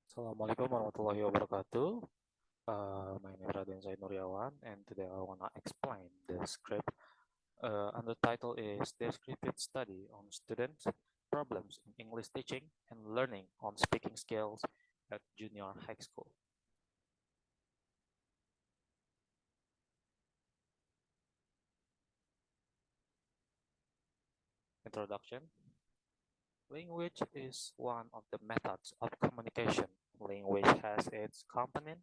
Assalamualaikum warahmatullahi wabarakatuh. My name is Raden and today I want to explain the script. And the title is Descriptive Study on Students' Problems in English Teaching and Learning on Speaking Skills at Junior High School. Introduction. Language is one of the methods of communication. Language has its component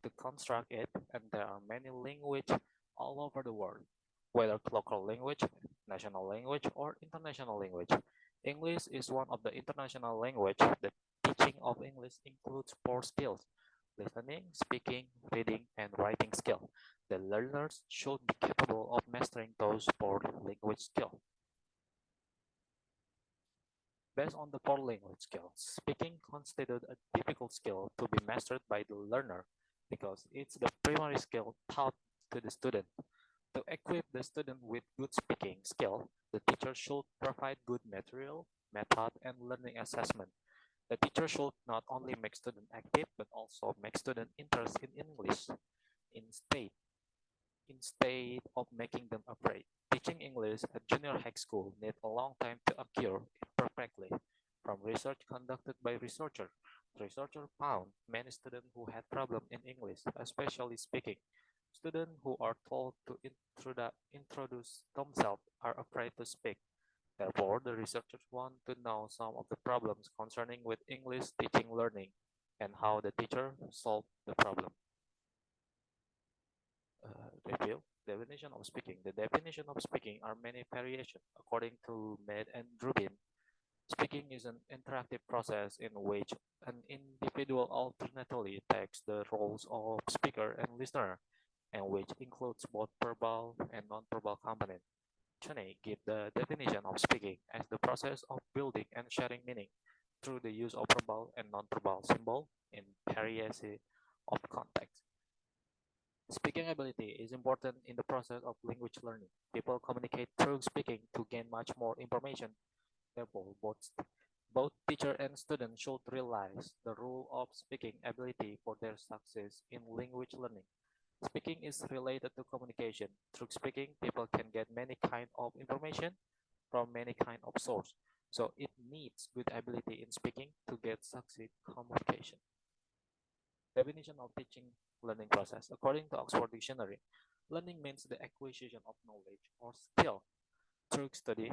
to construct it, and there are many languages all over the world, whether local language, national language, or international language. English is one of the international language. The teaching of English includes four skills: listening, speaking, reading, and writing skill. The learners should be capable of mastering those four language skills. Based on the four language skills, speaking constitutes a difficult skill to be mastered by the learner because it's the primary skill taught to the student. To equip the student with good speaking skill, the teacher should provide good material, method, and learning assessment. The teacher should not only make student active but also make student interested in English. Instead, instead of making them afraid. Teaching English at junior high school needs a long time to occur perfectly. From research conducted by researchers found many students who had problems in English, especially speaking. Students who are told to introduce themselves are afraid to speak. Therefore, the researchers want to know some of the problems concerning with English teaching learning and how the teacher solved the problem. Review definition of speaking. The definition of speaking are many variations. According to Med and Rubin, speaking is an interactive process in which an individual alternately takes the roles of speaker and listener, and which includes both verbal and non-verbal components. Cheney gives the definition of speaking as the process of building and sharing meaning through the use of verbal and non-verbal symbol in variety of contexts. Speaking ability is important in the process of language learning. People communicate through speaking to gain much more information. Therefore, both teacher and student should realize the role of speaking ability for their success in language learning. Speaking is related to communication. Through speaking, people can get many kind of information from many kind of source. So it needs good ability in speaking to get succeed communication. Definition of teaching learning process. According to Oxford Dictionary, learning means the acquisition of knowledge or skill through study,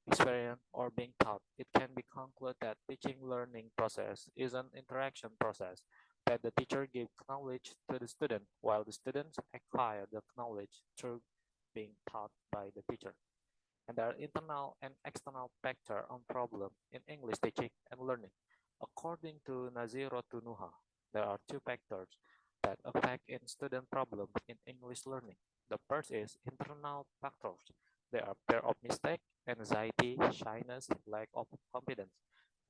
experience, or being taught. It can be concluded that teaching learning process is an interaction process that the teacher gives knowledge to the student while the students acquire the knowledge through being taught by the teacher. And there are internal and external factors on problem in English teaching and learning. According to Naziro Tunuha, there are two factors that affect in student problem in English learning. The first is internal factors. There are fear of mistake, anxiety, shyness, lack of confidence.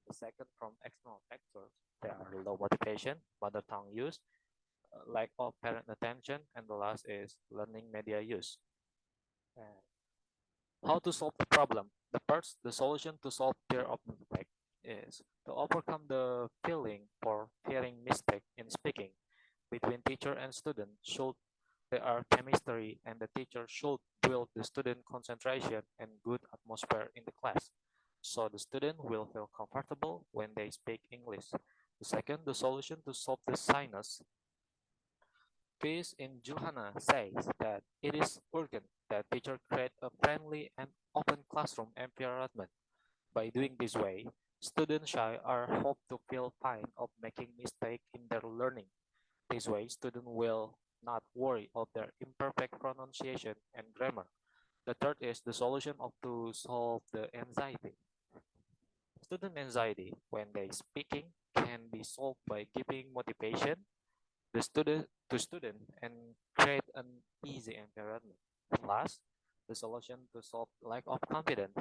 The second from external factors, there are low motivation, mother tongue use, lack of parent attention, and the last is learning media use. And how to solve the problem? The solution to solve fear of mistake is to overcome the feeling for fearing mistake in speaking between teacher and student. Should there are chemistry and the teacher should build the student concentration and good atmosphere in the class. So the student will feel comfortable when they speak English. The second, the solution to solve the sinus Peace in Johanna says that it is urgent that teachers create a friendly and open classroom environment. By doing this way, students shy are hope to feel fine of making mistakes in their learning. This way, students will not worry of their imperfect pronunciation and grammar. The third is the solution of to solve the anxiety. Student anxiety when they speaking can be solved by giving motivation the student and create an easy environment. Last, the solution to solve lack of confidence.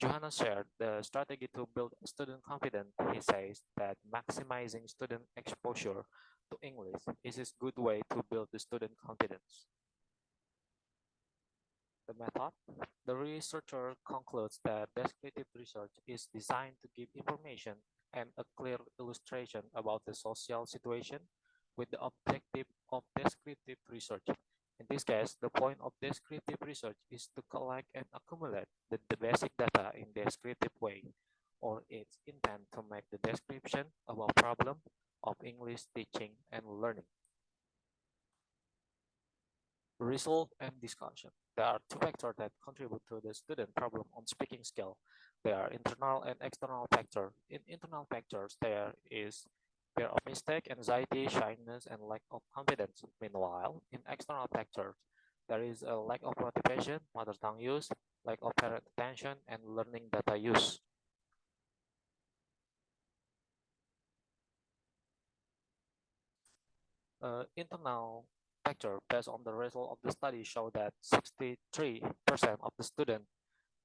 Johanna shared the strategy to build student confidence. He says that maximizing student exposure to English is a good way to build the student confidence. The method. The researcher concludes that descriptive research is designed to give information and a clear illustration about the social situation with the objective of descriptive research. In this case, the point of descriptive research is to collect and accumulate the basic data in descriptive way, or its intent to make the description of a problem of English teaching and learning. Result and discussion. There are two factors that contribute to the student problem on speaking skill. They are internal and external factor. In internal factors, there is fear of mistake, anxiety, shyness, and lack of confidence. Meanwhile, in external factors, there is a lack of motivation, mother tongue use, lack of parent attention, and learning data use. Internal factor based on the result of the study show that 63% of the students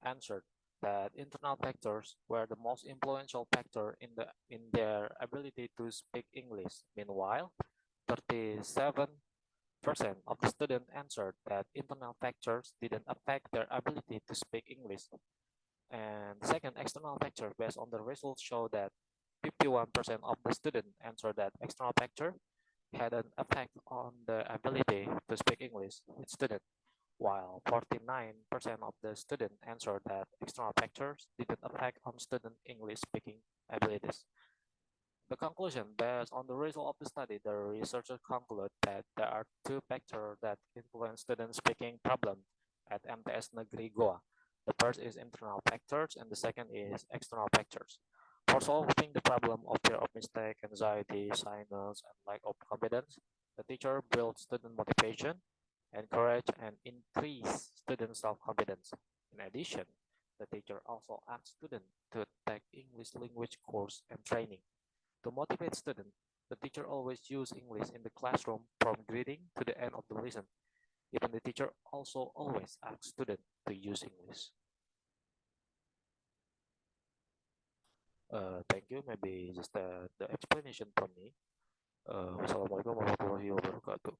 answered that internal factors were the most influential factor in their ability to speak English. Meanwhile, 37% of the students answered that internal factors didn't affect their ability to speak English. And second, external factor based on the results show that 51% of the students answered that external factor had an effect on the ability to speak English with students, while 49% of the students answered that external factors didn't affect on student English speaking abilities. The conclusion, based on the result of the study, the researchers conclude that there are two factors that influence student speaking problems at MTS Negeri Goa. The first is internal factors and the second is external factors. For solving the problem of fear of mistake, anxiety, shyness, and lack of confidence, the teacher builds student motivation, encourage and increase student self-confidence. In addition, the teacher also asks students to take English language course and training. To motivate students, the teacher always use English in the classroom from greeting to the end of the lesson. Even the teacher also always asks students to use English. Thank you. Maybe just the explanation from me. Wassalamualaikum warahmatullahi wabarakatuh.